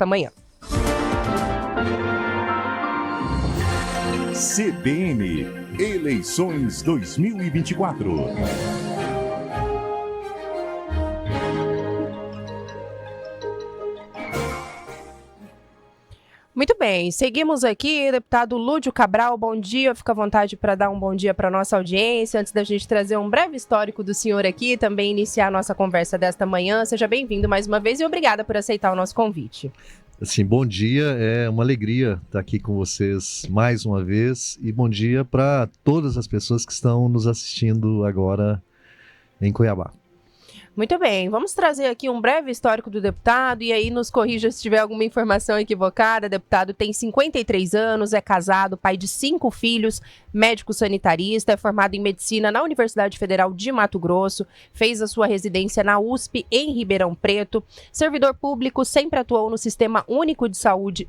desta manhã. CBN Eleições 2024. Muito bem, seguimos aqui, deputado Lúdio Cabral, bom dia, fica à vontade para dar um bom dia para a nossa audiência, antes da gente trazer um breve histórico do senhor aqui, também iniciar a nossa conversa desta manhã, seja bem-vindo mais uma vez e obrigada por aceitar o nosso convite. Assim, bom dia, é uma alegria estar aqui com vocês mais uma vez e bom dia para todas as pessoas que estão nos assistindo agora em Cuiabá. Muito bem, vamos trazer aqui um breve histórico do deputado e aí nos corrija se tiver alguma informação equivocada. O deputado tem 53 anos, é casado, pai de 5 filhos, médico sanitarista, é formado em medicina na Universidade Federal de Mato Grosso, fez a sua residência na USP em Ribeirão Preto, servidor público, sempre atuou no Sistema Único de Saúde,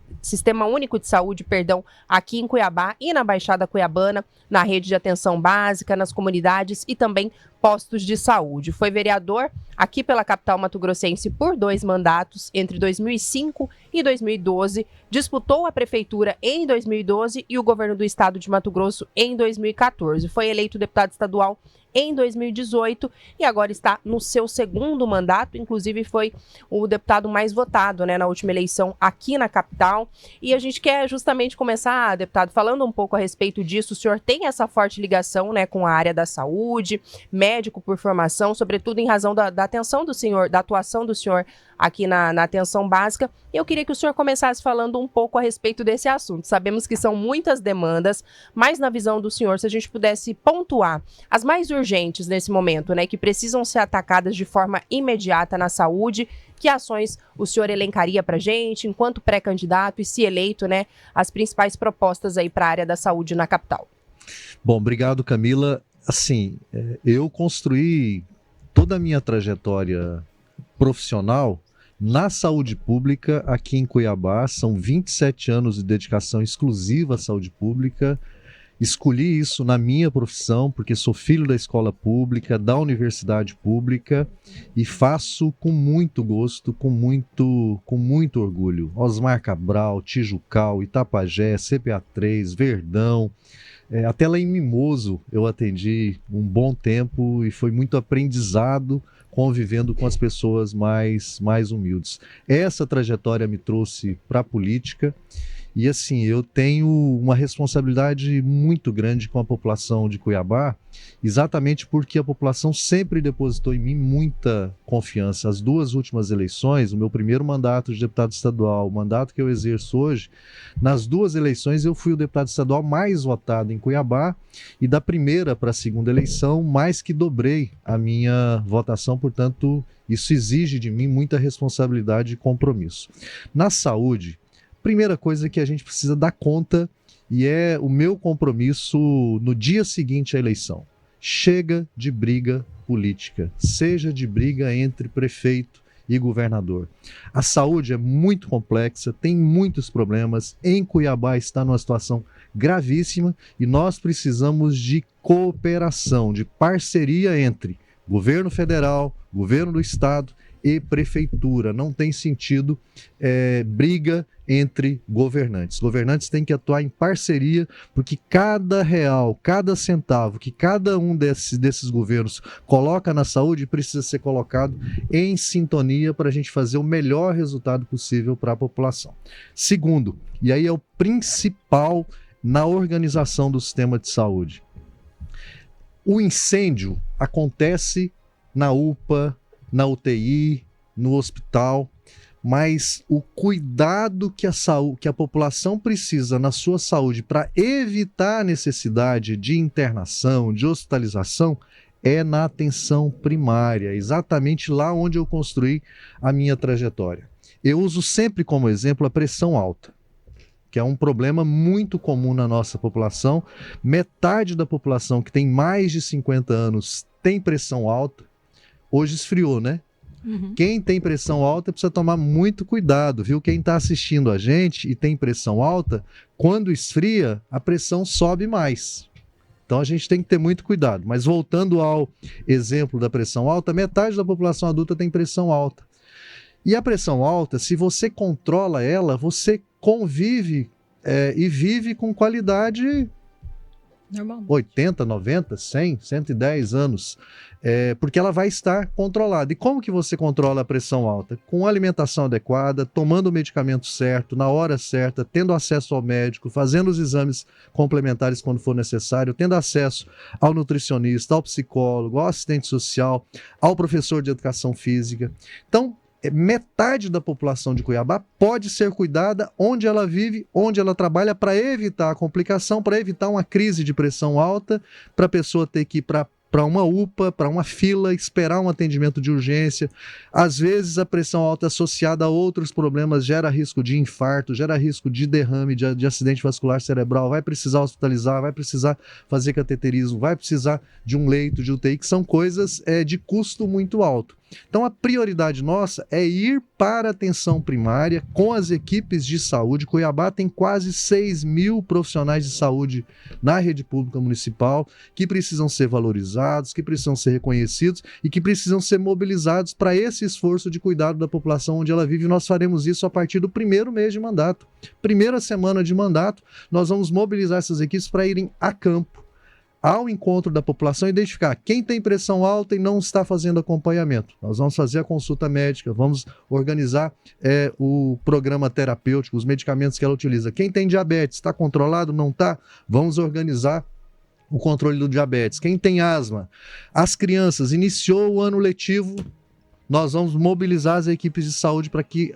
aqui em Cuiabá e na Baixada Cuiabana, na rede de atenção básica, nas comunidades e também postos de saúde. Foi vereador aqui pela capital mato-grossense por 2 mandatos, entre 2005 e 2012, disputou a prefeitura em 2012 e o governo do estado de Mato Grosso em 2014. Foi eleito deputado estadual em 2018 e agora está no seu 2º mandato, inclusive foi o deputado mais votado, na última eleição aqui na capital. E a gente quer justamente começar, deputado, falando um pouco a respeito disso. O senhor tem essa forte ligação, com a área da saúde, médico por formação, sobretudo em razão da atenção do senhor, da atuação do senhor aqui na atenção básica. Eu queria que o senhor começasse falando um pouco a respeito desse assunto. Sabemos que são muitas demandas, mas na visão do senhor, se a gente pudesse pontuar as mais urgentes nesse momento, que precisam ser atacadas de forma imediata na saúde, que ações o senhor elencaria para a gente, enquanto pré-candidato e se eleito, as principais propostas aí para a área da saúde na capital? Bom, obrigado, Camila. Assim, eu construí toda a minha trajetória profissional na saúde pública aqui em Cuiabá. São 27 anos de dedicação exclusiva à saúde pública. Escolhi isso na minha profissão porque sou filho da escola pública, da universidade pública e faço com muito gosto, com muito orgulho. Osmar Cabral, Tijucal, Itapajé, CPA3, Verdão, até lá em Mimoso eu atendi um bom tempo e foi muito aprendizado convivendo com as pessoas mais humildes. Essa trajetória me trouxe para a política e assim, eu tenho uma responsabilidade muito grande com a população de Cuiabá, exatamente porque a população sempre depositou em mim muita confiança. As 2 últimas eleições, o meu primeiro mandato de deputado estadual, o mandato que eu exerço hoje, nas 2 eleições eu fui o deputado estadual mais votado em Cuiabá e da primeira para a segunda eleição mais que dobrei a minha votação, portanto isso exige de mim muita responsabilidade e compromisso. Na saúde, primeira coisa que a gente precisa dar conta, e é o meu compromisso no dia seguinte à eleição: chega de briga política, seja de briga entre prefeito e governador. A saúde é muito complexa, tem muitos problemas, em Cuiabá está numa situação gravíssima e nós precisamos de cooperação, de parceria entre governo federal, governo do estado e prefeitura. Não tem sentido briga entre governantes. Governantes têm que atuar em parceria, porque cada real, cada centavo que cada um desses governos coloca na saúde precisa ser colocado em sintonia para a gente fazer o melhor resultado possível para a população. Segundo, e aí é o principal na organização do sistema de saúde, o incêndio acontece na UPA, na UTI, no hospital, mas o cuidado que a população precisa na sua saúde para evitar a necessidade de internação, de hospitalização, é na atenção primária, exatamente lá onde eu construí a minha trajetória. Eu uso sempre como exemplo a pressão alta, que é um problema muito comum na nossa população. Metade da população que tem mais de 50 anos tem pressão alta. Hoje esfriou, né? Uhum. Quem tem pressão alta precisa tomar muito cuidado, viu? Quem está assistindo a gente e tem pressão alta, quando esfria, a pressão sobe mais. Então a gente tem que ter muito cuidado. Mas voltando ao exemplo da pressão alta, metade da população adulta tem pressão alta. E a pressão alta, se você controla ela, você convive e vive com qualidade Normal. 80, 90, 100, 110 anos, porque ela vai estar controlada. E como que você controla a pressão alta? Com alimentação adequada, tomando o medicamento certo, na hora certa, tendo acesso ao médico, fazendo os exames complementares quando for necessário, tendo acesso ao nutricionista, ao psicólogo, ao assistente social, ao professor de educação física. Então, metade da população de Cuiabá pode ser cuidada onde ela vive, onde ela trabalha, para evitar a complicação, para evitar uma crise de pressão alta, para a pessoa ter que ir para uma UPA, para uma fila, esperar um atendimento de urgência. Às vezes a pressão alta associada a outros problemas gera risco de infarto, gera risco de derrame, de acidente vascular cerebral, vai precisar hospitalizar, vai precisar fazer cateterismo, vai precisar de um leito de UTI, que são coisas de custo muito alto. Então a prioridade nossa é ir para a atenção primária com as equipes de saúde. Cuiabá tem quase 6.000 profissionais de saúde na rede pública municipal que precisam ser valorizados, que precisam ser reconhecidos e que precisam ser mobilizados para esse esforço de cuidado da população onde ela vive. Nós faremos isso a partir do primeiro mês de mandato. Primeira semana de mandato, nós vamos mobilizar essas equipes para irem a campo, ao encontro da população, identificar quem tem pressão alta e não está fazendo acompanhamento. Nós vamos fazer a consulta médica, vamos organizar o programa terapêutico, os medicamentos que ela utiliza. Quem tem diabetes, está controlado, não está? Vamos organizar o controle do diabetes. Quem tem asma, as crianças, iniciou o ano letivo, nós vamos mobilizar as equipes de saúde para que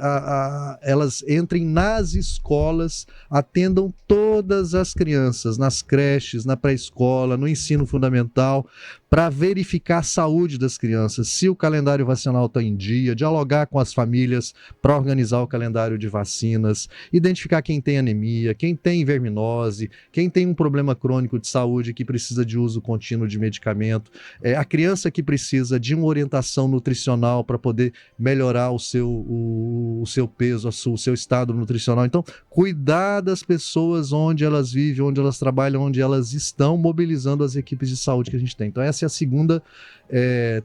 elas entrem nas escolas, atendam todas as crianças, nas creches, na pré-escola, no ensino fundamental, para verificar a saúde das crianças, se o calendário vacinal está em dia, dialogar com as famílias para organizar o calendário de vacinas, identificar quem tem anemia, quem tem verminose, quem tem um problema crônico de saúde que precisa de uso contínuo de medicamento, a criança que precisa de uma orientação nutricional para poder melhorar o seu peso, o seu estado nutricional. Então, cuidar das pessoas onde elas vivem, onde elas trabalham, onde elas estão, mobilizando as equipes de saúde que a gente tem. Então, essa é a segunda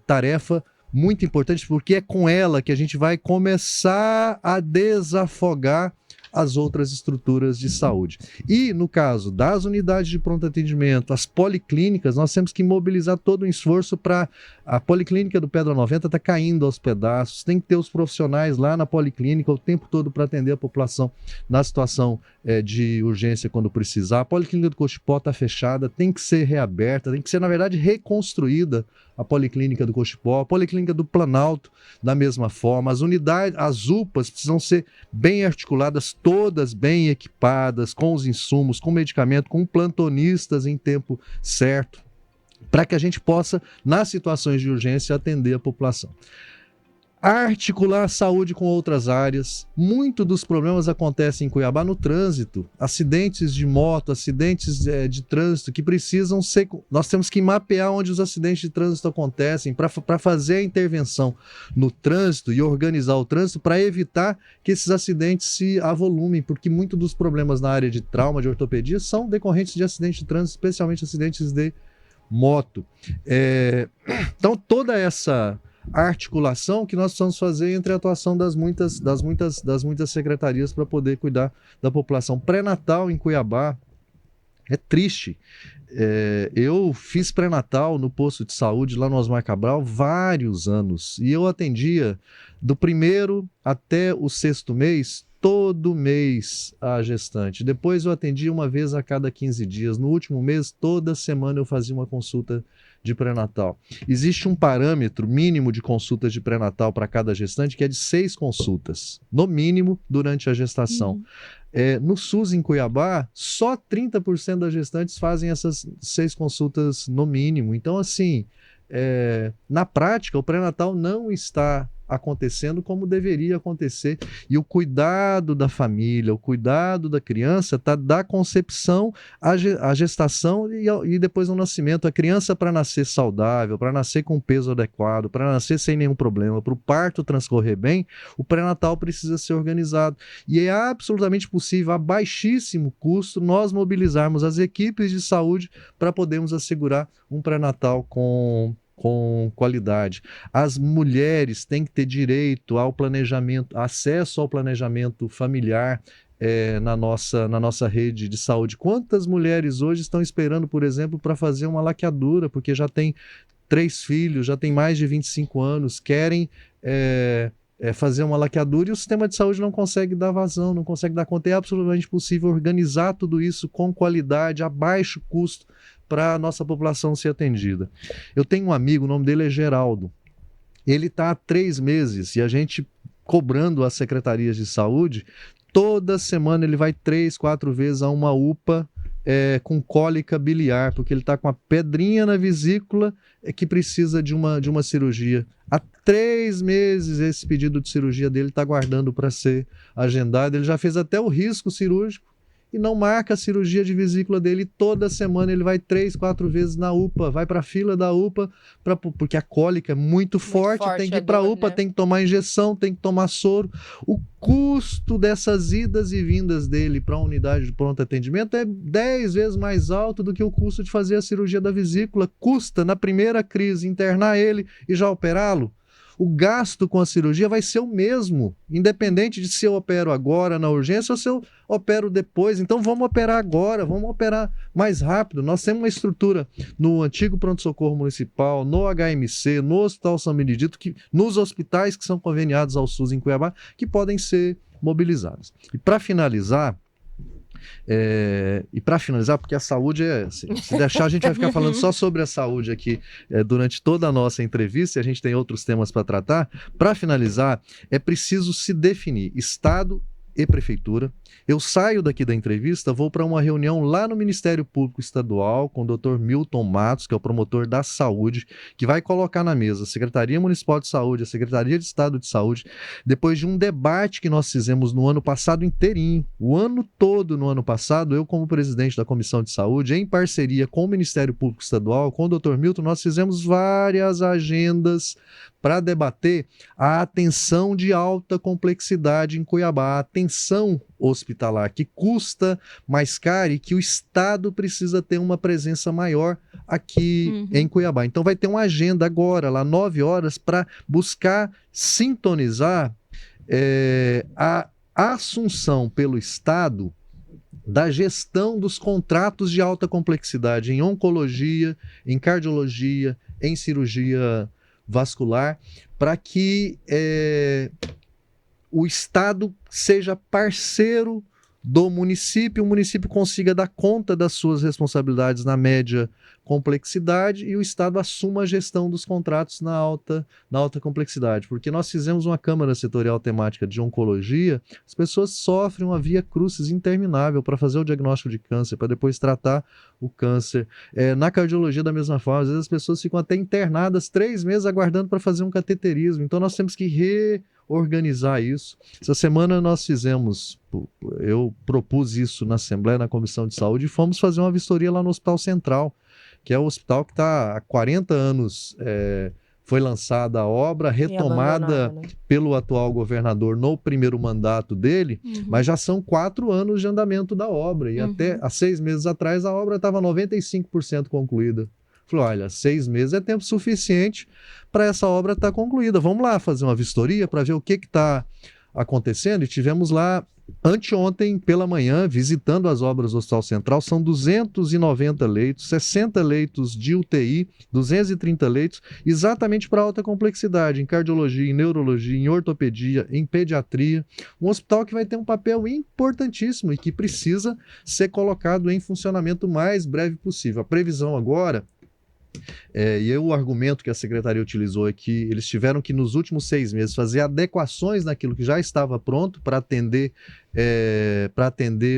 tarefa muito importante, porque é com ela que a gente vai começar a desafogar as outras estruturas de saúde. E no caso das unidades de pronto atendimento, as policlínicas, nós temos que mobilizar todo um esforço para... A policlínica do Pedra 90 está caindo aos pedaços, tem que ter os profissionais lá na policlínica o tempo todo para atender a população na situação de urgência quando precisar. A policlínica do Cochipó está fechada, tem que ser reaberta, tem que ser, na verdade, reconstruída a policlínica do Cochipó, a policlínica do Planalto da mesma forma. As unidades, as UPAs precisam ser bem articuladas, todas bem equipadas, com os insumos, com medicamento, com plantonistas em tempo certo, para que a gente possa, nas situações de urgência, atender a população. Articular a saúde com outras áreas. Muito dos problemas acontecem em Cuiabá no trânsito. Acidentes de moto, acidentes de trânsito que precisam ser... Nós temos que mapear onde os acidentes de trânsito acontecem para fazer a intervenção no trânsito e organizar o trânsito para evitar que esses acidentes se avolumem, porque muitos dos problemas na área de trauma, de ortopedia, são decorrentes de acidentes de trânsito, especialmente acidentes de moto. Então, toda essa articulação que nós precisamos fazer entre a atuação das muitas secretarias para poder cuidar da população. Pré-natal em Cuiabá é triste. Eu fiz pré-natal no posto de saúde lá no Osmar Cabral vários anos e eu atendia do 1º até o 6º mês, todo mês a gestante. Depois eu atendia uma vez a cada 15 dias. No último mês, toda semana eu fazia uma consulta de pré-natal. Existe um parâmetro mínimo de consultas de pré-natal para cada gestante, que é de 6 consultas, no mínimo, durante a gestação. No SUS, em Cuiabá, só 30% das gestantes fazem essas 6 consultas no mínimo. Então, assim, na prática, o pré-natal não está acontecendo como deveria acontecer. E o cuidado da família, o cuidado da criança está da concepção à gestação e depois ao nascimento. A criança, para nascer saudável, para nascer com peso adequado, para nascer sem nenhum problema, para o parto transcorrer bem, o pré-natal precisa ser organizado. E é absolutamente possível, a baixíssimo custo, nós mobilizarmos as equipes de saúde para podermos assegurar um pré-natal com com qualidade. As mulheres têm que ter direito ao planejamento, acesso ao planejamento familiar na nossa rede de saúde. Quantas mulheres hoje estão esperando, por exemplo, para fazer uma laqueadura, porque já tem 3 filhos, já tem mais de 25 anos, querem fazer uma laqueadura e o sistema de saúde não consegue dar vazão, não consegue dar conta. É absolutamente possível organizar tudo isso com qualidade, a baixo custo, para a nossa população ser atendida. Eu tenho um amigo, o nome dele é Geraldo. Ele está há 3 meses e a gente cobrando as secretarias de saúde, toda semana ele vai 3, 4 vezes a uma UPA com cólica biliar, porque ele está com uma pedrinha na vesícula que precisa de uma cirurgia. Há 3 meses esse pedido de cirurgia dele está aguardando para ser agendado. Ele já fez até o risco cirúrgico e não marca a cirurgia de vesícula dele. Toda semana ele vai 3, 4 vezes na UPA, vai para a fila da UPA, porque a cólica é muito forte, tem que ir para a UPA, né? Tem que tomar injeção, tem que tomar soro. O custo dessas idas e vindas dele para a unidade de pronto atendimento é 10 vezes mais alto do que o custo de fazer a cirurgia da vesícula. Custa, na primeira crise, internar ele e já operá-lo. O gasto com a cirurgia vai ser o mesmo, independente de se eu opero agora na urgência ou se eu opero depois. Então vamos operar agora, vamos operar mais rápido. Nós temos uma estrutura no antigo pronto-socorro municipal, no HMC, no Hospital São Benedito, nos hospitais que são conveniados ao SUS em Cuiabá, que podem ser mobilizados. E para finalizar, porque a saúde se deixar a gente vai ficar falando só sobre a saúde aqui durante toda a nossa entrevista, e a gente tem outros temas para tratar. Para finalizar, é preciso se definir Estado e Prefeitura. Eu saio daqui da entrevista, vou para uma reunião lá no Ministério Público Estadual com o Dr. Milton Matos, que é o promotor da saúde, que vai colocar na mesa a Secretaria Municipal de Saúde, a Secretaria de Estado de Saúde, depois de um debate que nós fizemos no ano passado inteirinho, o ano todo no ano passado, eu como presidente da Comissão de Saúde, em parceria com o Ministério Público Estadual, com o Dr. Milton, nós fizemos várias agendas para debater a atenção de alta complexidade em Cuiabá, a atenção hospitalar que custa mais caro e que o Estado precisa ter uma presença maior aqui em Cuiabá. Então vai ter uma agenda agora, lá 9 horas, para buscar sintonizar a assunção pelo Estado da gestão dos contratos de alta complexidade em oncologia, em cardiologia, em cirurgia vascular, para que o Estado seja parceiro do município, o município consiga dar conta das suas responsabilidades na média complexidade e o Estado assuma a gestão dos contratos na alta complexidade. Porque nós fizemos uma Câmara Setorial Temática de Oncologia, as pessoas sofrem uma via crucis interminável para fazer o diagnóstico de câncer, para depois tratar o câncer. Na cardiologia, da mesma forma, às vezes as pessoas ficam até internadas 3 meses aguardando para fazer um cateterismo. Então nós temos que reorganizar isso. Essa semana nós eu propus isso na Assembleia, na Comissão de Saúde, e fomos fazer uma vistoria lá no Hospital Central, que é o hospital que está há 40 anos, foi lançada a obra, retomada pelo atual governador no primeiro mandato dele, mas já são 4 anos de andamento da obra, e até há 6 meses atrás a obra estava 95% concluída. Falei, olha, 6 meses é tempo suficiente para essa obra estar concluída. Vamos lá fazer uma vistoria para ver o que está acontecendo. E tivemos lá anteontem pela manhã, visitando as obras do Hospital Central. São 290 leitos, 60 leitos de UTI, 230 leitos, exatamente para alta complexidade, em cardiologia, em neurologia, em ortopedia, em pediatria. Um hospital que vai ter um papel importantíssimo e que precisa ser colocado em funcionamento o mais breve possível. A previsão agora... e o argumento que a Secretaria utilizou é que eles tiveram que, nos últimos 6 meses, fazer adequações naquilo que já estava pronto para atender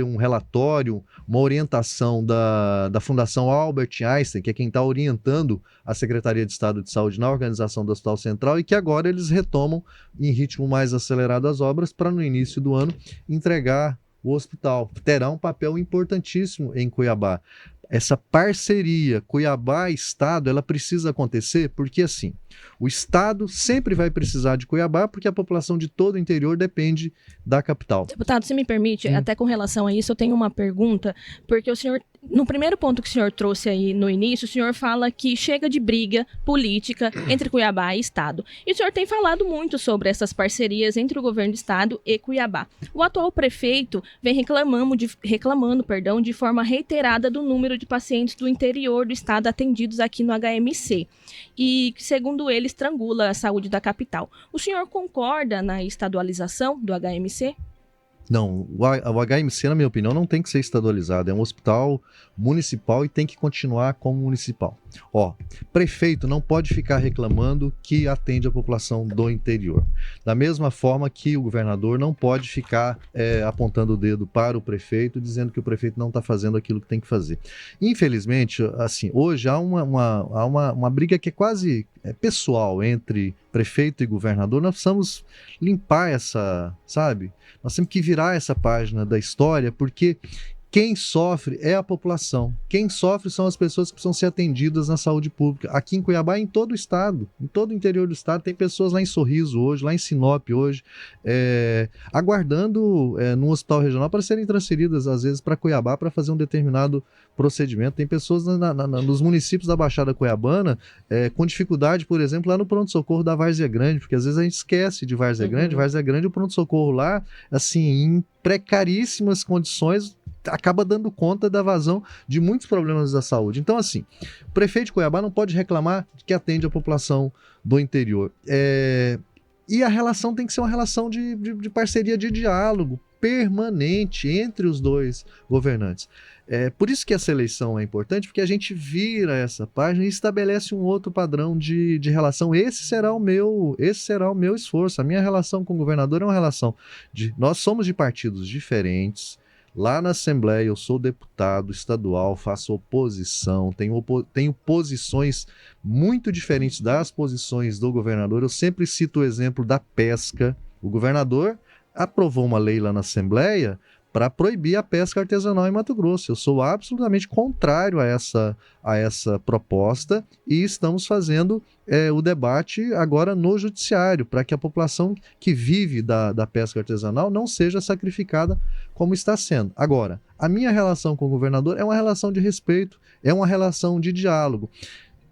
um relatório, uma orientação da Fundação Albert Einstein, que é quem está orientando a Secretaria de Estado de Saúde na organização do Hospital Central, e que agora eles retomam em ritmo mais acelerado as obras para, no início do ano, entregar o hospital. Terá um papel importantíssimo em Cuiabá. Essa parceria Cuiabá-Estado, ela precisa acontecer porque, assim, o Estado sempre vai precisar de Cuiabá porque a população de todo o interior depende da capital. Deputado, se me permite, até com relação a isso, eu tenho uma pergunta, porque o senhor No primeiro ponto que o senhor trouxe aí no início, o senhor fala que chega de briga política entre Cuiabá e Estado. E o senhor tem falado muito sobre essas parcerias entre o governo do Estado e Cuiabá. O atual prefeito vem reclamando, de forma reiterada do número de pacientes do interior do Estado atendidos aqui no HMC. E, segundo ele, estrangula a saúde da capital. O senhor concorda na estadualização do HMC? Não, o HMC, na minha opinião, não tem que ser estadualizado. É um hospital municipal e tem que continuar como municipal. Prefeito não pode ficar reclamando que atende a população do interior. Da mesma forma que o governador não pode ficar apontando o dedo para o prefeito, dizendo que o prefeito não está fazendo aquilo que tem que fazer. Infelizmente, assim, hoje há uma briga que é quase pessoal entre prefeito e governador. Nós precisamos limpar essa, sabe? Nós temos que virar essa página da história, porque quem sofre é a população. Quem sofre são as pessoas que precisam ser atendidas na saúde pública. Aqui em Cuiabá, em todo o estado, em todo o interior do estado, tem pessoas lá em Sorriso hoje, lá em Sinop hoje, aguardando num hospital regional para serem transferidas, às vezes, para Cuiabá para fazer um determinado procedimento. Tem pessoas nos municípios da Baixada Cuiabana com dificuldade, por exemplo, lá no pronto-socorro da Várzea Grande, porque às vezes a gente esquece de Várzea Grande. Várzea Grande, o pronto-socorro lá, assim, em precaríssimas condições, acaba dando conta da vazão de muitos problemas da saúde. Então, assim, o prefeito de Cuiabá não pode reclamar de que atende a população do interior. E a relação tem que ser uma relação de parceria, de diálogo permanente entre os dois governantes. Por isso que essa eleição é importante, porque a gente vira essa página e estabelece um outro padrão de relação. Esse será o meu esforço. A minha relação com o governador é uma relação nós somos de partidos diferentes. Lá na Assembleia eu sou deputado estadual, faço oposição, tenho posições muito diferentes das posições do governador. Eu sempre cito o exemplo da pesca. O governador aprovou uma lei lá na Assembleia para proibir a pesca artesanal em Mato Grosso. Eu sou absolutamente contrário a essa proposta e estamos fazendo o debate agora no judiciário, para que a população que vive da pesca artesanal não seja sacrificada como está sendo. Agora, a minha relação com o governador é uma relação de respeito, é uma relação de diálogo.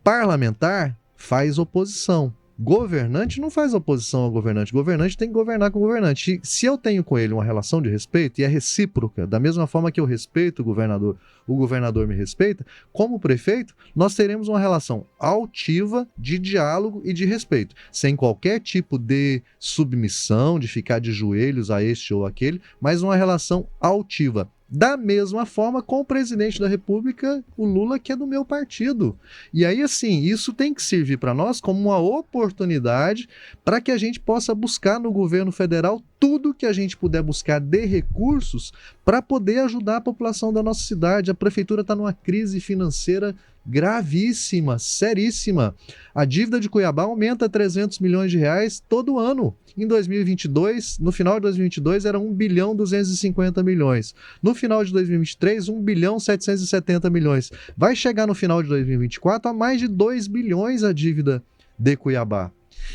Parlamentar faz oposição. Governante não faz oposição ao governante. Governante tem que governar com o governante. Se eu tenho com ele uma relação de respeito, e é recíproca, da mesma forma que eu respeito o governador me respeita, como prefeito, nós teremos uma relação altiva de diálogo e de respeito, sem qualquer tipo de submissão, de ficar de joelhos a este ou aquele, mas uma relação altiva. Da mesma forma com o presidente da República, o Lula, que é do meu partido. E aí, assim, isso tem que servir para nós como uma oportunidade para que a gente possa buscar no governo federal tudo que a gente puder buscar de recursos para poder ajudar a população da nossa cidade. A prefeitura está numa crise financeira gravíssima, seríssima. A dívida de Cuiabá aumenta 300 milhões de reais todo ano. Em 2022, no final de 2022, era 1 bilhão 250 milhões. No final de 2023, 1 bilhão 770 milhões. Vai chegar no final de 2024 a mais de 2 bilhões a dívida de Cuiabá.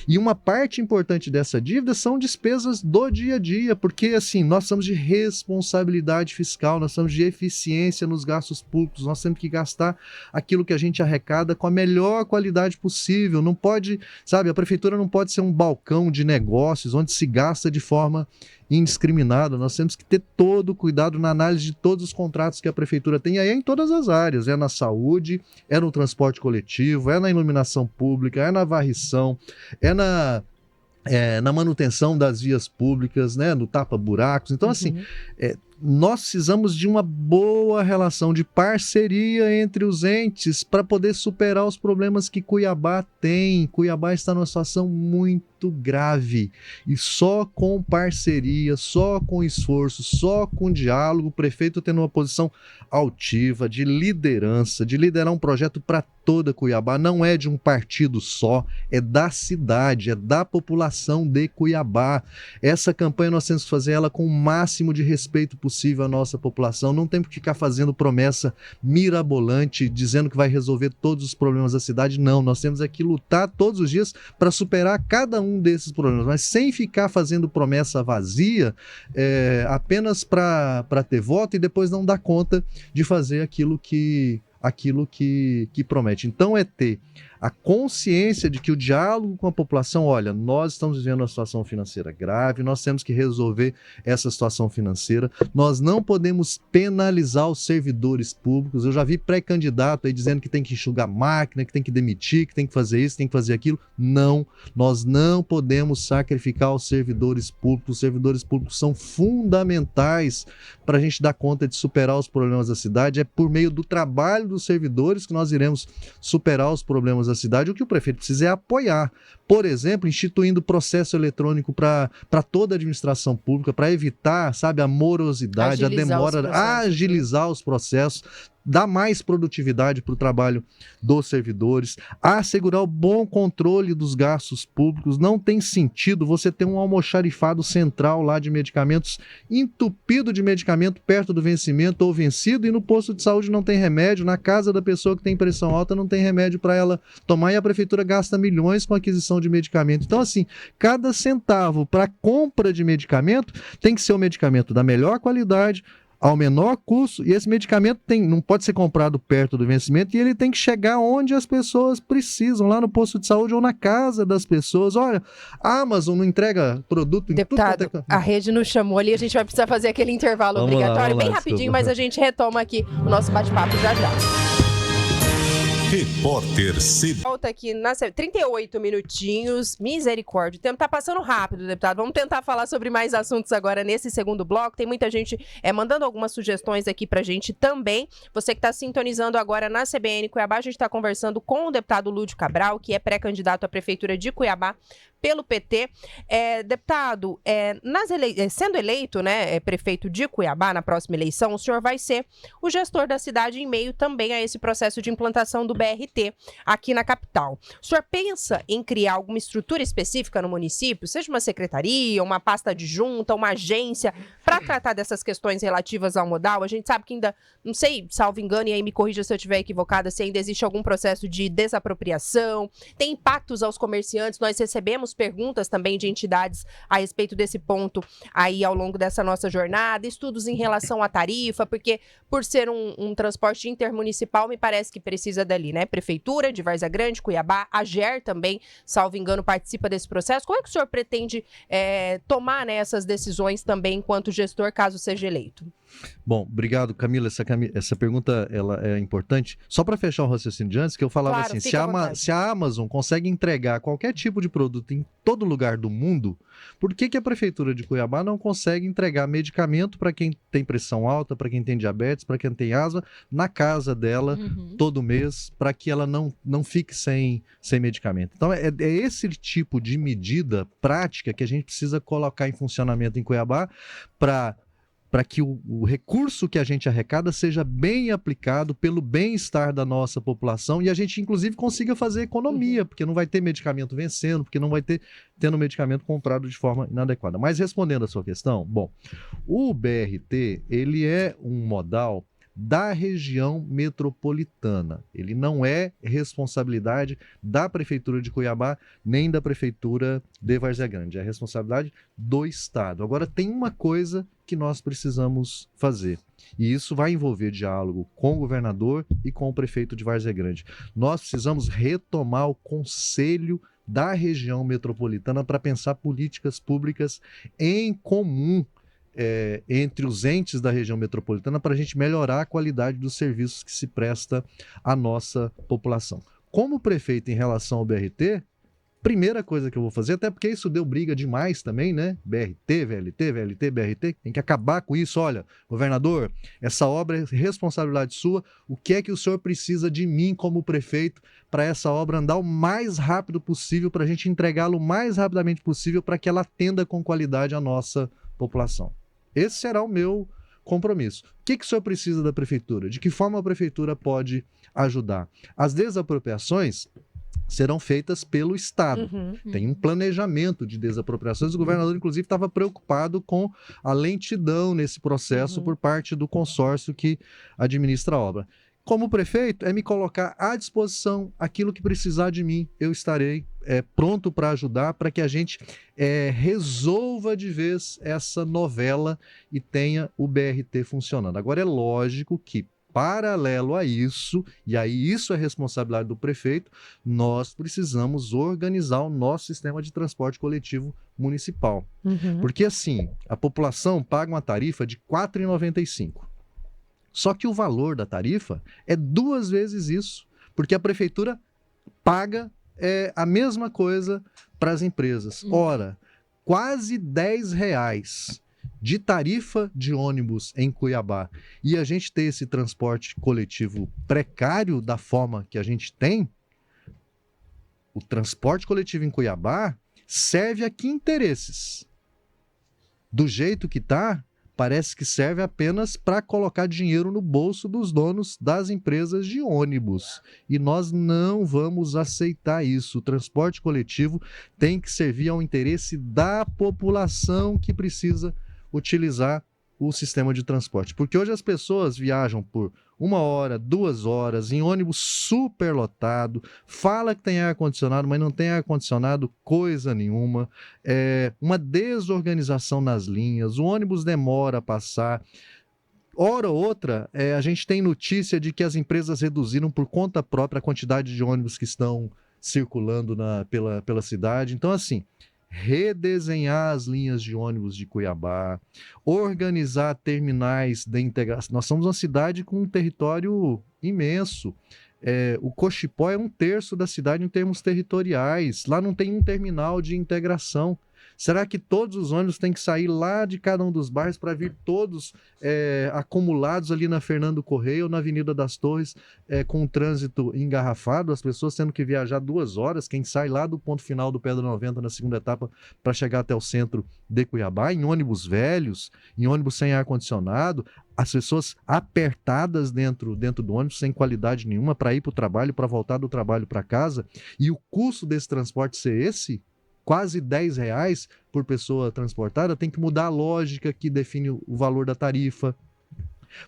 E uma parte importante dessa dívida são despesas do dia a dia, porque assim, nós precisamos de responsabilidade fiscal, nós precisamos de eficiência nos gastos públicos, nós temos que gastar aquilo que a gente arrecada com a melhor qualidade possível. Não pode, sabe, a prefeitura não pode ser um balcão de negócios onde se gasta de forma indiscriminada. Nós temos que ter todo o cuidado na análise de todos os contratos que a prefeitura tem, e aí é em todas as áreas, é na saúde, é no transporte coletivo, é na iluminação pública, é na varrição, é na manutenção das vias públicas, né, no tapa-buracos. Então, assim, nós precisamos de uma boa relação de parceria entre os entes para poder superar os problemas que Cuiabá tem. Cuiabá está numa situação muito grave e só com parceria, só com esforço, só com diálogo, o prefeito tendo uma posição altiva, de liderança, de liderar um projeto para toda Cuiabá, não é de um partido só, é da cidade, é da população de Cuiabá. Essa campanha nós temos que fazer ela com o máximo de respeito possível à nossa população. Não temos que ficar fazendo promessa mirabolante, dizendo que vai resolver todos os problemas da cidade. Não, nós temos que lutar todos os dias para superar cada um desses problemas, mas sem ficar fazendo promessa vazia, apenas para ter voto e depois não dar conta de fazer aquilo que promete. Então é ter a consciência de que o diálogo com a população, olha, nós estamos vivendo uma situação financeira grave, nós temos que resolver essa situação financeira, nós não podemos penalizar os servidores públicos. Eu já vi pré-candidato aí dizendo que tem que enxugar máquina, que tem que demitir, que tem que fazer isso, tem que fazer aquilo. Não, nós não podemos sacrificar os servidores públicos. Os servidores públicos são fundamentais para a gente dar conta de superar os problemas da cidade. É por meio do trabalho dos servidores que nós iremos superar os problemas da cidade. O que o prefeito precisa é apoiar, por exemplo, instituindo processo eletrônico para toda a administração pública, para evitar, sabe, a morosidade, a demora, agilizar os processos, dar mais produtividade para o trabalho dos servidores, assegurar o bom controle dos gastos públicos. Não tem sentido você ter um almoxarifado central lá de medicamentos, entupido de medicamento perto do vencimento ou vencido, e no posto de saúde não tem remédio, na casa da pessoa que tem pressão alta não tem remédio para ela tomar, e a prefeitura gasta milhões com aquisição de medicamento. Então, assim, cada centavo para compra de medicamento tem que ser um medicamento da melhor qualidade, ao menor custo, e esse medicamento não pode ser comprado perto do vencimento, e ele tem que chegar onde as pessoas precisam, lá no posto de saúde ou na casa das pessoas. Olha, a Amazon não entrega produto em Deputado, tudo. a rede nos chamou ali, a gente vai precisar fazer aquele intervalo obrigatório, bem rapidinho, mas a gente retoma aqui o nosso bate-papo já já. Repórter Cidade. Volta aqui na 38 minutinhos, misericórdia. O tempo tá passando rápido, deputado. Vamos tentar falar sobre mais assuntos agora nesse segundo bloco. Tem muita gente mandando algumas sugestões aqui pra gente também. Você que tá sintonizando agora na CBN Cuiabá, a gente tá conversando com o deputado Lúdio Cabral, que é pré-candidato à Prefeitura de Cuiabá pelo PT. Deputado, sendo eleito, né, prefeito de Cuiabá na próxima eleição, o senhor vai ser o gestor da cidade em meio também a esse processo de implantação do BRT aqui na capital. O senhor pensa em criar alguma estrutura específica no município, seja uma secretaria, uma pasta adjunta, uma agência, para tratar dessas questões relativas ao modal? A gente sabe que ainda, não sei, salvo engano, e aí me corrija se eu estiver equivocada, se ainda existe algum processo de desapropriação, tem impactos aos comerciantes. Nós recebemos perguntas também de entidades a respeito desse ponto aí ao longo dessa nossa jornada, estudos em relação à tarifa, porque por ser um transporte intermunicipal, me parece que precisa dali, né? Prefeitura de Várzea Grande, Cuiabá, a AGER também, salvo engano, participa desse processo. Como é que o senhor pretende tomar, né, essas decisões também enquanto gestor, caso seja eleito? Bom, obrigado, Camila. Essa pergunta ela é importante. Só para fechar o raciocínio de antes, que eu falava claro, assim, se a Amazon consegue entregar qualquer tipo de produto em todo lugar do mundo, por que a Prefeitura de Cuiabá não consegue entregar medicamento para quem tem pressão alta, para quem tem diabetes, para quem tem asma, na casa dela todo mês, para que ela não fique sem medicamento? Então, é esse tipo de medida prática que a gente precisa colocar em funcionamento em Cuiabá para que o recurso que a gente arrecada seja bem aplicado pelo bem-estar da nossa população, e a gente, inclusive, consiga fazer economia, porque não vai ter medicamento vencendo, porque não vai tendo medicamento comprado de forma inadequada. Mas respondendo a sua questão, bom, o BRT, ele é um modal da região metropolitana. Ele não é responsabilidade da Prefeitura de Cuiabá, nem da Prefeitura de Várzea Grande. É responsabilidade do Estado. Agora, tem uma coisa que nós precisamos fazer, e isso vai envolver diálogo com o governador e com o prefeito de Várzea Grande. Nós precisamos retomar o conselho da região metropolitana para pensar políticas públicas em comum entre os entes da região metropolitana, para a gente melhorar a qualidade dos serviços que se presta à nossa população. Como prefeito em relação ao BRT, primeira coisa que eu vou fazer, até porque isso deu briga demais também, né? BRT, VLT, VLT, BRT, tem que acabar com isso. Olha, governador, essa obra é responsabilidade sua, o que é que o senhor precisa de mim como prefeito para essa obra andar o mais rápido possível, para a gente entregá-la o mais rapidamente possível, para que ela atenda com qualidade a nossa população? Esse será o meu compromisso. O que o senhor precisa da prefeitura? De que forma a prefeitura pode ajudar? As desapropriações, serão feitas pelo Estado. Uhum. Tem um planejamento de desapropriações. O governador, inclusive, estava preocupado com a lentidão nesse processo por parte do consórcio que administra a obra. Como prefeito, é me colocar à disposição aquilo que precisar de mim. Eu estarei pronto para ajudar, para que a gente resolva de vez essa novela e tenha o BRT funcionando. Agora, é lógico que, paralelo a isso, e aí isso é responsabilidade do prefeito, nós precisamos organizar o nosso sistema de transporte coletivo municipal. Uhum. Porque, assim, a população paga uma tarifa de R$ 4,95. Só que o valor da tarifa é 2 vezes isso, porque a prefeitura paga a mesma coisa para as empresas. Ora, quase R$ 10 de tarifa de ônibus em Cuiabá, e a gente ter esse transporte coletivo precário da forma que a gente tem, o transporte coletivo em Cuiabá serve a que interesses? Do jeito que está, parece que serve apenas para colocar dinheiro no bolso dos donos das empresas de ônibus. E nós não vamos aceitar isso. O transporte coletivo tem que servir ao interesse da população que precisa utilizar o sistema de transporte. Porque hoje as pessoas viajam por 1 hora, 2 horas, em ônibus superlotado, fala que tem ar-condicionado, mas não tem ar-condicionado coisa nenhuma, uma desorganização nas linhas, o ônibus demora a passar. Hora ou outra, a gente tem notícia de que as empresas reduziram por conta própria a quantidade de ônibus que estão circulando pela cidade. Então, assim, redesenhar as linhas de ônibus de Cuiabá, organizar terminais de integração. Nós somos uma cidade com um território imenso. O Cochipó é 1/3 da cidade em termos territoriais. Lá não tem um terminal de integração. Será que todos os ônibus têm que sair lá de cada um dos bairros para vir todos acumulados ali na Fernando Correia ou na Avenida das Torres, com o trânsito engarrafado, as pessoas tendo que viajar 2 horas, quem sai lá do ponto final do Pedra 90 na segunda etapa para chegar até o centro de Cuiabá, em ônibus velhos, em ônibus sem ar-condicionado, as pessoas apertadas dentro do ônibus, sem qualidade nenhuma, para ir para o trabalho, para voltar do trabalho para casa, e o custo desse transporte ser esse, quase R$ 10 por pessoa transportada, tem que mudar a lógica que define o valor da tarifa.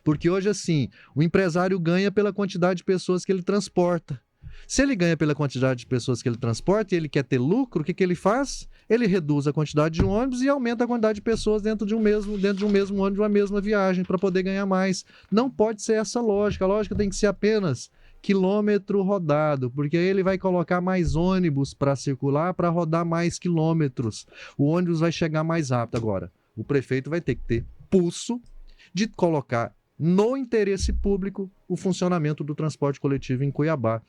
Porque hoje, assim, o empresário ganha pela quantidade de pessoas que ele transporta. Se ele ganha pela quantidade de pessoas que ele transporta e ele quer ter lucro, o que ele faz? Ele reduz a quantidade de ônibus e aumenta a quantidade de pessoas dentro de um mesmo ônibus, uma mesma viagem, para poder ganhar mais. Não pode ser essa lógica. A lógica tem que ser apenas quilômetro rodado, porque aí ele vai colocar mais ônibus para circular, para rodar mais quilômetros. O ônibus vai chegar mais rápido. Agora, o prefeito vai ter que ter pulso de colocar no interesse público o funcionamento do transporte coletivo em Cuiabá.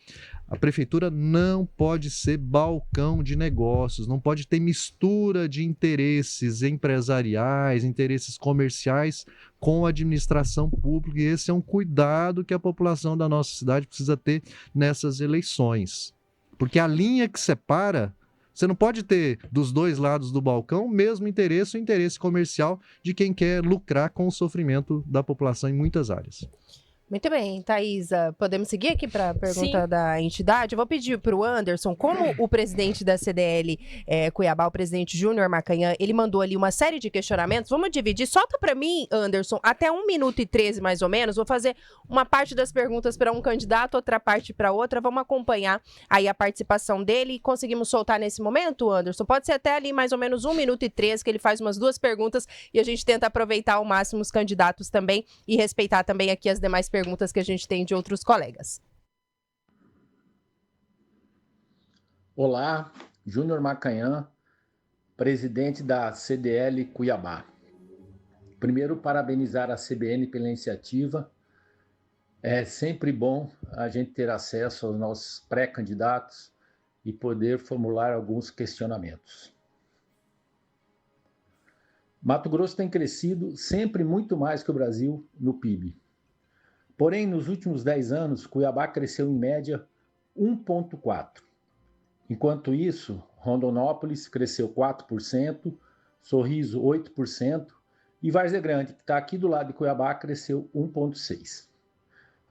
A prefeitura não pode ser balcão de negócios, não pode ter mistura de interesses empresariais, interesses comerciais com a administração pública, e esse é um cuidado que a população da nossa cidade precisa ter nessas eleições. Porque a linha que separa, você não pode ter dos 2 lados do balcão o mesmo interesse, o interesse comercial de quem quer lucrar com o sofrimento da população em muitas áreas. Muito bem, Thaisa, podemos seguir aqui para a pergunta Sim. da entidade? Eu vou pedir para o Anderson, como o presidente da CDL Cuiabá, o presidente Júnior Macanhã, ele mandou ali uma série de questionamentos, vamos dividir, solta para mim, Anderson, até 1 minuto e 13 mais ou menos, vou fazer uma parte das perguntas para um candidato, outra parte para outra, vamos acompanhar aí a participação dele e conseguimos soltar nesse momento, Anderson? Pode ser até ali mais ou menos 1 minuto e 13, que ele faz umas 2 perguntas e a gente tenta aproveitar ao máximo os candidatos também e respeitar também aqui as demais perguntas que a gente tem de outros colegas. Olá, Júnior Macanhã, presidente da CDL Cuiabá. Primeiro, parabenizar a CBN pela iniciativa. É sempre bom a gente ter acesso aos nossos pré-candidatos e poder formular alguns questionamentos. Mato Grosso tem crescido sempre muito mais que o Brasil no PIB. Porém, nos últimos 10 anos, Cuiabá cresceu em média 1,4%. Enquanto isso, Rondonópolis cresceu 4%, Sorriso 8% e Várzea Grande, que está aqui do lado de Cuiabá, cresceu 1,6%.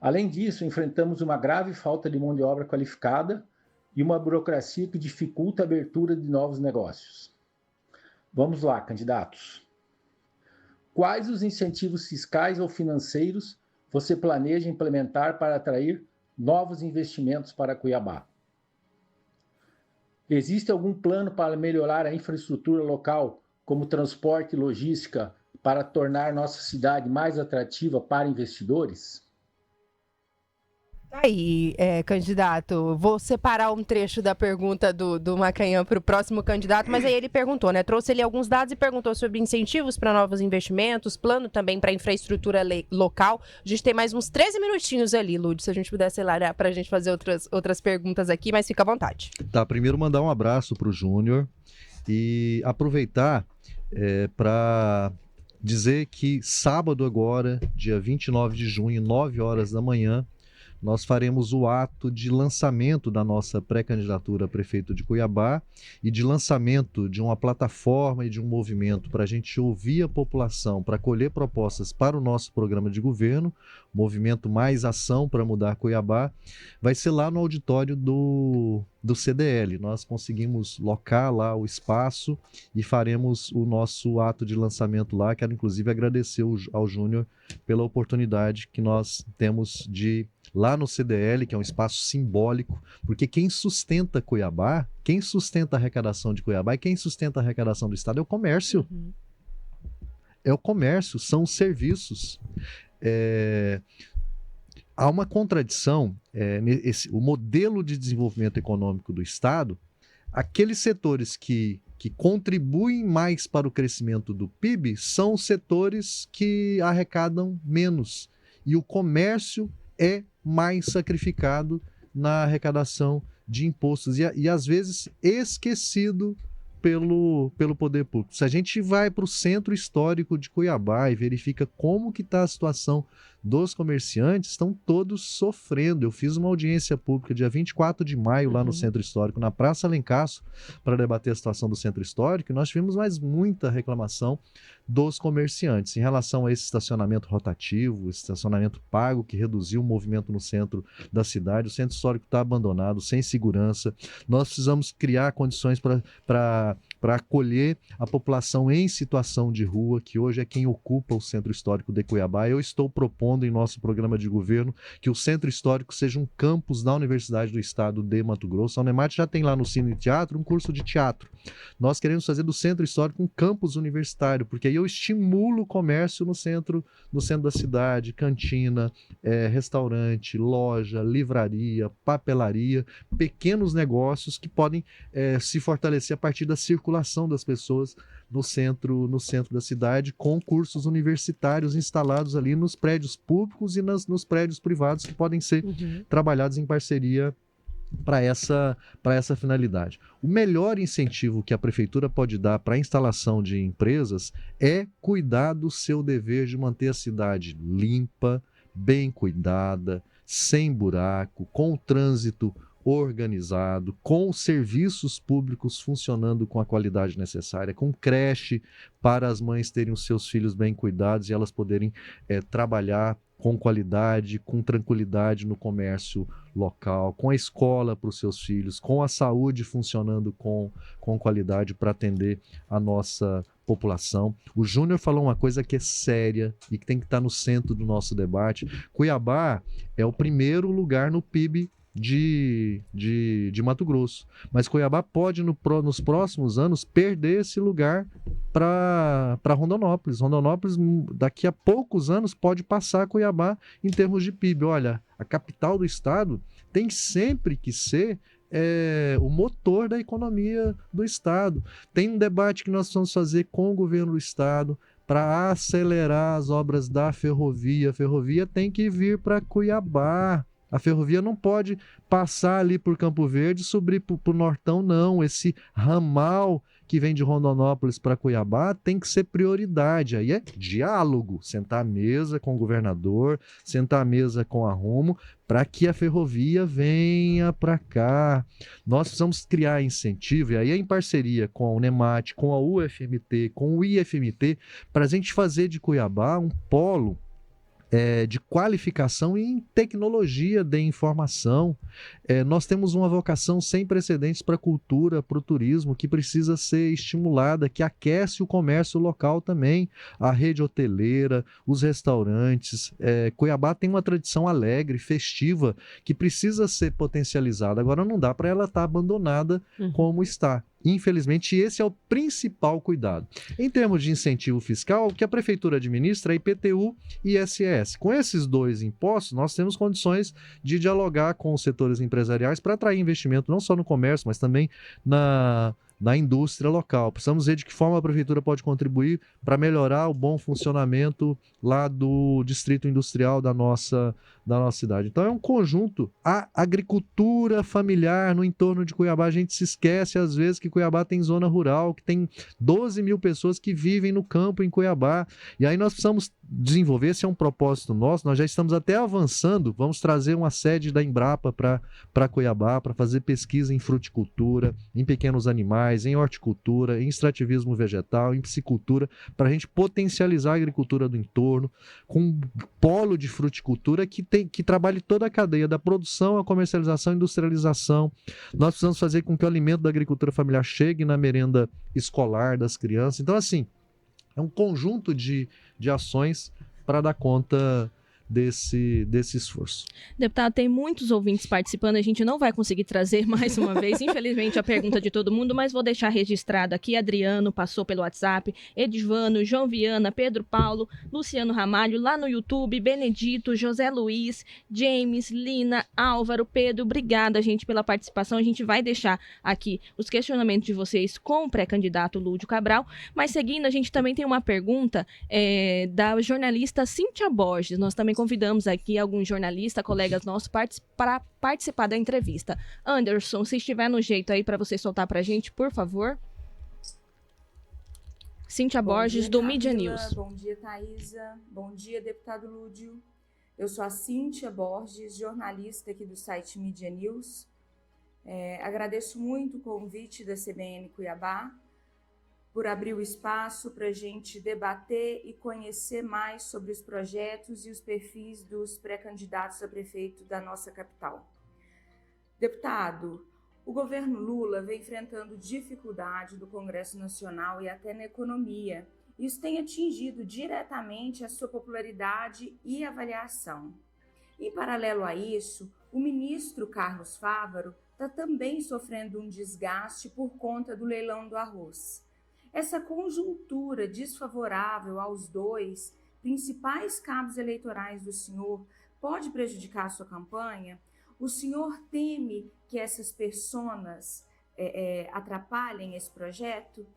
Além disso, enfrentamos uma grave falta de mão de obra qualificada e uma burocracia que dificulta a abertura de novos negócios. Vamos lá, candidatos. Quais os incentivos fiscais ou financeiros você planeja implementar para atrair novos investimentos para Cuiabá? Existe algum plano para melhorar a infraestrutura local, como transporte e logística, para tornar nossa cidade mais atrativa para investidores? Aí, candidato, vou separar um trecho da pergunta do Macanhã para o próximo candidato, mas aí ele perguntou, né? Trouxe ali alguns dados e perguntou sobre incentivos para novos investimentos, plano também para infraestrutura local. A gente tem mais uns 13 minutinhos ali, Lúcio, se a gente pudesse acelerar para a gente fazer outras perguntas aqui, mas fica à vontade. Tá, primeiro mandar um abraço para o Júnior e aproveitar para dizer que sábado agora, dia 29 de junho, 9 horas da manhã, nós faremos o ato de lançamento da nossa pré-candidatura a prefeito de Cuiabá e de lançamento de uma plataforma e de um movimento para a gente ouvir a população, para colher propostas para o nosso programa de governo, movimento Mais Ação para Mudar Cuiabá, vai ser lá no auditório do CDL. Nós conseguimos locar lá o espaço e faremos o nosso ato de lançamento lá. Quero inclusive agradecer ao Júnior pela oportunidade que nós temos de lá no CDL, que é um espaço simbólico, porque quem sustenta Cuiabá, quem sustenta a arrecadação de Cuiabá e quem sustenta a arrecadação do Estado é o comércio. Uhum. É o comércio, são os serviços. Há uma contradição, o modelo de desenvolvimento econômico do Estado, aqueles setores que contribuem mais para o crescimento do PIB são os setores que arrecadam menos. E o comércio é mais sacrificado na arrecadação de impostos e às vezes esquecido pelo poder público. Se a gente vai para o centro histórico de Cuiabá e verifica como que está a situação dos comerciantes, estão todos sofrendo. Eu fiz uma audiência pública dia 24 de maio lá no Centro Histórico, na Praça Alencastro, para debater a situação do Centro Histórico, e nós tivemos mais muita reclamação dos comerciantes em relação a esse estacionamento rotativo, esse estacionamento pago que reduziu o movimento no centro da cidade. O Centro Histórico está abandonado, sem segurança. Nós precisamos criar condições para acolher a população em situação de rua, que hoje é quem ocupa o Centro Histórico de Cuiabá. Eu estou propondo em nosso programa de governo que o Centro Histórico seja um campus da Universidade do Estado de Mato Grosso. A Unemat já tem lá no Cine Teatro um curso de teatro. Nós queremos fazer do Centro Histórico um campus universitário, porque aí eu estimulo o comércio no centro da cidade, cantina, restaurante, loja, livraria, papelaria, pequenos negócios que podem se fortalecer a partir da circulação das pessoas no centro da cidade, com cursos universitários instalados ali nos prédios públicos e nos prédios privados que podem ser trabalhados em parceria para essa finalidade. O melhor incentivo que a prefeitura pode dar para a instalação de empresas é cuidar do seu dever de manter a cidade limpa, bem cuidada, sem buraco, com o trânsito organizado, com os serviços públicos funcionando com a qualidade necessária, com creche para as mães terem os seus filhos bem cuidados e elas poderem trabalhar com qualidade, com tranquilidade no comércio local, com a escola para os seus filhos, com a saúde funcionando com qualidade para atender a nossa população. O Júnior falou uma coisa que é séria e que tem que estar no centro do nosso debate. Cuiabá é o primeiro lugar no PIB de Mato Grosso, mas Cuiabá pode nos próximos anos perder esse lugar para Rondonópolis. Rondonópolis daqui a poucos anos pode passar Cuiabá em termos de PIB. Olha, a capital do estado tem sempre que ser o motor da economia do estado. Tem um debate que nós vamos fazer com o governo do estado para acelerar as obras da ferrovia. A ferrovia tem que vir para Cuiabá. A ferrovia não pode passar ali por Campo Verde e subir para o Nortão, não. Esse ramal que vem de Rondonópolis para Cuiabá tem que ser prioridade. Aí é diálogo, sentar à mesa com o governador, sentar à mesa com a Rumo, para que a ferrovia venha para cá. Nós precisamos criar incentivo, e aí é em parceria com a Unemat, com a UFMT, com o IFMT, para a gente fazer de Cuiabá um polo de qualificação em tecnologia de informação. Nós temos uma vocação sem precedentes para a cultura, para o turismo, que precisa ser estimulada, que aquece o comércio local também, a rede hoteleira, os restaurantes. Cuiabá tem uma tradição alegre, festiva, que precisa ser potencializada. Agora não dá para ela estar abandonada como está. Infelizmente, esse é o principal cuidado. Em termos de incentivo fiscal, o que a Prefeitura administra é IPTU e ISS. Com esses dois impostos, nós temos condições de dialogar com os setores empresariais para atrair investimento não só no comércio, mas também na indústria local. Precisamos ver de que forma a Prefeitura pode contribuir para melhorar o bom funcionamento lá do distrito industrial da nossa cidade. Então é um conjunto. A agricultura familiar no entorno de Cuiabá, a gente se esquece às vezes que Cuiabá tem zona rural, que tem 12 mil pessoas que vivem no campo em Cuiabá. E aí nós precisamos desenvolver, esse é um propósito nosso, nós já estamos até avançando, vamos trazer uma sede da Embrapa para Cuiabá, para fazer pesquisa em fruticultura, em pequenos animais, em horticultura, em extrativismo vegetal, em piscicultura, para a gente potencializar a agricultura do entorno, com um polo de fruticultura que trabalhe toda a cadeia, da produção à comercialização e industrialização. Nós precisamos fazer com que o alimento da agricultura familiar chegue na merenda escolar das crianças. Então, assim, é um conjunto de ações para dar conta desse esforço. Deputado, tem muitos ouvintes participando, a gente não vai conseguir trazer mais uma vez, infelizmente, a pergunta de todo mundo, mas vou deixar registrado aqui. Adriano passou pelo WhatsApp, Edivano, João Viana, Pedro Paulo, Luciano Ramalho, lá no YouTube, Benedito, José Luiz, James, Lina, Álvaro, Pedro, obrigada, gente, pela participação. A gente vai deixar aqui os questionamentos de vocês com o pré-candidato Lúdio Cabral, mas seguindo, a gente também tem uma pergunta da jornalista Cíntia Borges. Nós também convidamos aqui alguns jornalistas, colegas nossos, para participar da entrevista. Anderson, se estiver no jeito aí para você soltar para a gente, por favor. Cíntia Borges, do Mídia News. Bom dia, Thaisa. Bom dia, deputado Lúdio. Eu sou a Cíntia Borges, jornalista aqui do site Mídia News. Agradeço muito o convite da CBN Cuiabá por abrir o espaço para a gente debater e conhecer mais sobre os projetos e os perfis dos pré-candidatos a prefeito da nossa capital. Deputado, o governo Lula vem enfrentando dificuldade do Congresso Nacional e até na economia. Isso tem atingido diretamente a sua popularidade e avaliação. Em paralelo a isso, o ministro Carlos Fávaro está também sofrendo um desgaste por conta do leilão do arroz. Essa conjuntura desfavorável aos dois principais cabos eleitorais do senhor pode prejudicar a sua campanha? O senhor teme que essas personas atrapalhem esse projeto?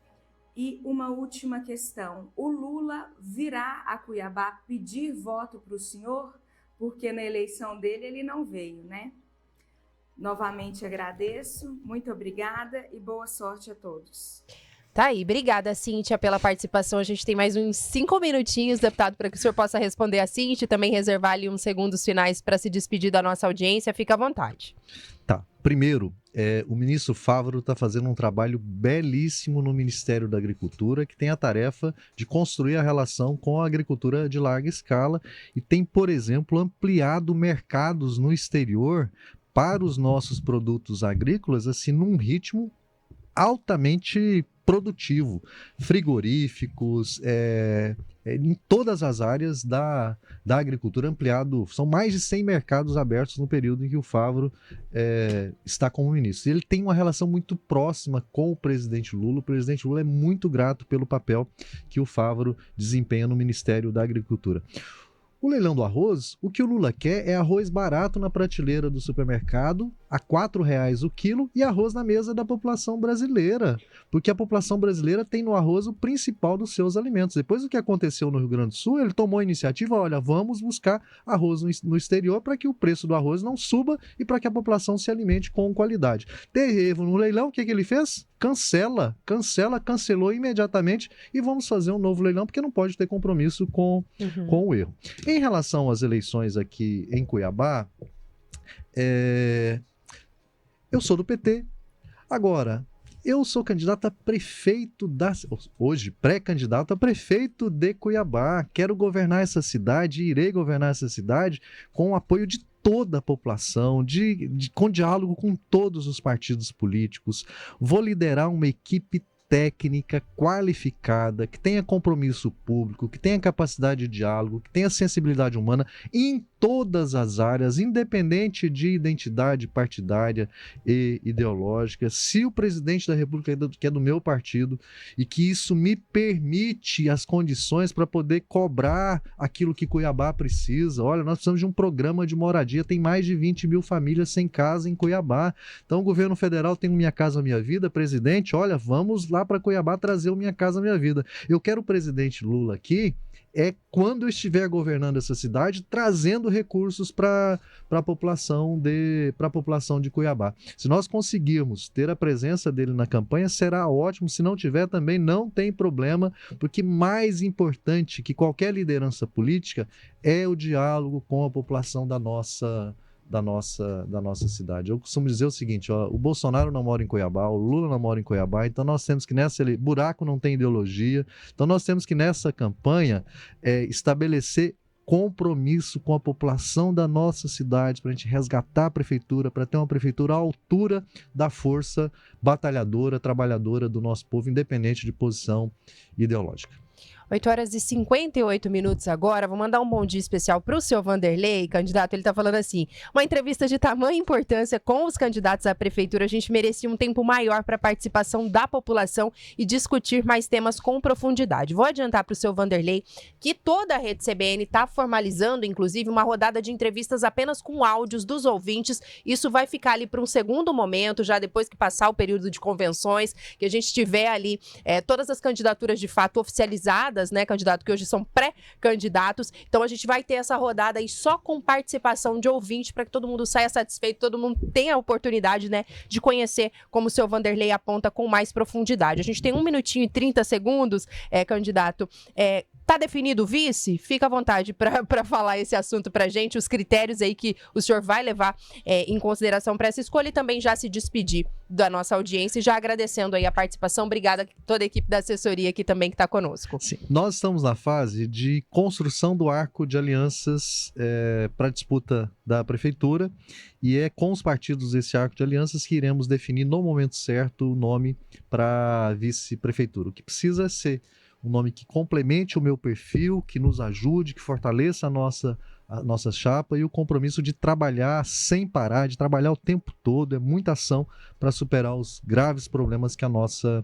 E uma última questão, o Lula virá a Cuiabá pedir voto para o senhor? Porque na eleição dele ele não veio, né? Novamente agradeço, muito obrigada e boa sorte a todos. Tá aí, obrigada, Cíntia, pela participação. A gente tem mais uns 5 minutinhos, deputado, para que o senhor possa responder a Cíntia e também reservar ali uns segundos finais para se despedir da nossa audiência. Fica à vontade. Tá. Primeiro, o ministro Fávaro está fazendo um trabalho belíssimo no Ministério da Agricultura, que tem a tarefa de construir a relação com a agricultura de larga escala e tem, por exemplo, ampliado mercados no exterior para os nossos produtos agrícolas, assim, num ritmo altamente produtivo, frigoríficos, em todas as áreas da agricultura ampliado. São mais de 100 mercados abertos no período em que o Fávaro está como ministro. Ele tem uma relação muito próxima com o presidente Lula. O presidente Lula é muito grato pelo papel que o Fávaro desempenha no Ministério da Agricultura. O leilão do arroz, o que o Lula quer é arroz barato na prateleira do supermercado, a R$ 4,00 o quilo, e arroz na mesa da população brasileira, porque a população brasileira tem no arroz o principal dos seus alimentos. Depois do que aconteceu no Rio Grande do Sul, ele tomou a iniciativa, olha, vamos buscar arroz no exterior para que o preço do arroz não suba e para que a população se alimente com qualidade. Teve no leilão, o que ele fez? Cancelou imediatamente e vamos fazer um novo leilão, porque não pode ter compromisso com o erro. Em relação às eleições aqui em Cuiabá, eu sou do PT. Agora, Eu sou candidato a prefeito hoje pré-candidato a prefeito de Cuiabá. Quero governar essa cidade, irei governar essa cidade com o apoio de toda a população, com diálogo com todos os partidos políticos. Vou liderar uma equipe técnica, qualificada, que tenha compromisso público, que tenha capacidade de diálogo, que tenha sensibilidade humana em todas as áreas, independente de identidade partidária e ideológica. Se o presidente da República, que é do meu partido, e que isso me permite as condições para poder cobrar aquilo que Cuiabá precisa. Olha, nós precisamos de um programa de moradia, tem mais de 20 mil famílias sem casa em Cuiabá. Então o governo federal tem o Minha Casa Minha Vida, presidente, olha, vamos lá para Cuiabá trazer o Minha Casa Minha Vida. Eu quero o presidente Lula aqui, quando eu estiver governando essa cidade, trazendo recursos para a população de Cuiabá. Se nós conseguirmos ter a presença dele na campanha, será ótimo. Se não tiver, também não tem problema, porque mais importante que qualquer liderança política é o diálogo com a população da nossa cidade. Eu costumo dizer o seguinte, o Bolsonaro não mora em Cuiabá, o Lula não mora em Cuiabá, então nós temos que buraco não tem ideologia, então nós temos que nessa campanha estabelecer compromisso com a população da nossa cidade, para a gente resgatar a prefeitura, para ter uma prefeitura à altura da força batalhadora, trabalhadora do nosso povo, independente de posição ideológica. 8h58 agora. Vou mandar um bom dia especial para o seu Vanderlei, candidato. Ele está falando assim, uma entrevista de tamanha importância com os candidatos à prefeitura. A gente merecia um tempo maior para a participação da população e discutir mais temas com profundidade. Vou adiantar para o seu Vanderlei que toda a rede CBN está formalizando, inclusive, uma rodada de entrevistas apenas com áudios dos ouvintes. Isso vai ficar ali para um segundo momento, já depois que passar o período de convenções, que a gente tiver ali todas as candidaturas de fato oficializadas, né, candidato, que hoje são pré-candidatos. Então a gente vai ter essa rodada aí só com participação de ouvinte, para que todo mundo saia satisfeito, todo mundo tenha a oportunidade, né, de conhecer, como o seu Vanderlei aponta, com mais profundidade. A gente tem 1 minutinho e 30 segundos, candidato. Tá definido o vice? Fica à vontade para falar esse assunto pra gente, os critérios aí que o senhor vai levar em consideração para essa escolha, e também já se despedir da nossa audiência e já agradecendo aí a participação. Obrigada a toda a equipe da assessoria aqui também que está conosco. Sim, nós estamos na fase de construção do arco de alianças para a disputa da prefeitura, e é com os partidos desse arco de alianças que iremos definir no momento certo o nome para a vice-prefeitura. O que precisa ser um nome que complemente o meu perfil, que nos ajude, que fortaleça a nossa chapa, e o compromisso de trabalhar sem parar, de trabalhar o tempo todo. É muita ação para superar os graves problemas que a nossa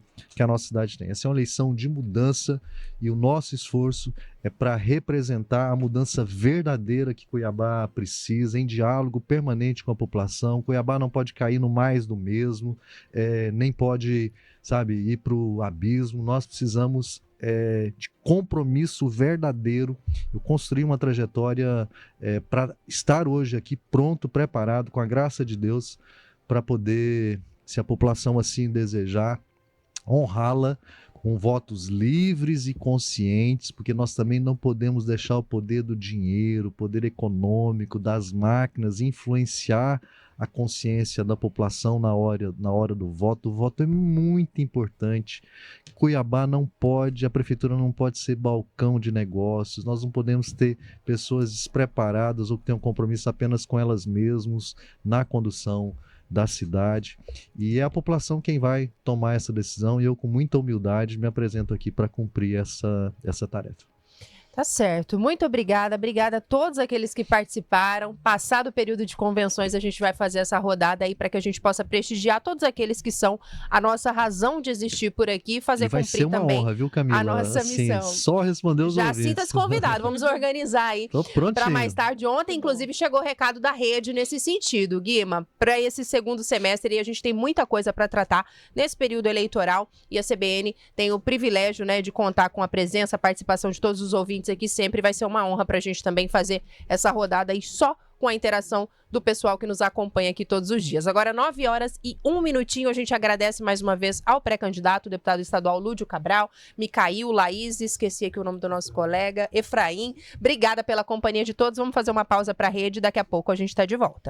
cidade tem. Essa é uma eleição de mudança, e o nosso esforço é para representar a mudança verdadeira que Cuiabá precisa, em diálogo permanente com a população. Cuiabá não pode cair no mais do mesmo, nem pode, ir para o abismo. Nós precisamos de compromisso verdadeiro. Eu construí uma trajetória para estar hoje aqui pronto, preparado, com a graça de Deus, para poder, se a população assim desejar, honrá-la com votos livres e conscientes, porque nós também não podemos deixar o poder do dinheiro, o poder econômico, das máquinas influenciar a consciência da população na hora do voto. O voto é muito importante. Cuiabá a prefeitura não pode ser balcão de negócios. Nós não podemos ter pessoas despreparadas ou que tenham compromisso apenas com elas mesmas na condução da cidade. E é a população quem vai tomar essa decisão, e eu, com muita humildade, me apresento aqui para cumprir essa tarefa. Tá certo. Muito obrigada. Obrigada a todos aqueles que participaram. Passado o período de convenções, a gente vai fazer essa rodada aí para que a gente possa prestigiar todos aqueles que são a nossa razão de existir por aqui e fazer cumprir também. Vai ser uma honra, viu, Camila? A nossa missão. Só responder os ouvintes. Já sinta-se convidado. Vamos organizar aí para mais tarde. Ontem, inclusive, chegou o recado da rede nesse sentido, Guima. Para esse segundo semestre, e a gente tem muita coisa para tratar nesse período eleitoral, e a CBN tem o privilégio, né, de contar com a presença, a participação de todos os ouvintes aqui sempre. Vai ser uma honra para a gente também fazer essa rodada aí só com a interação do pessoal que nos acompanha aqui todos os dias. Agora, 9h01, a gente agradece mais uma vez ao pré-candidato, o deputado estadual Lúdio Cabral, Micail, Laís, esqueci aqui o nome do nosso colega, Efraim. Obrigada pela companhia de todos. Vamos fazer uma pausa para a rede, daqui a pouco a gente está de volta.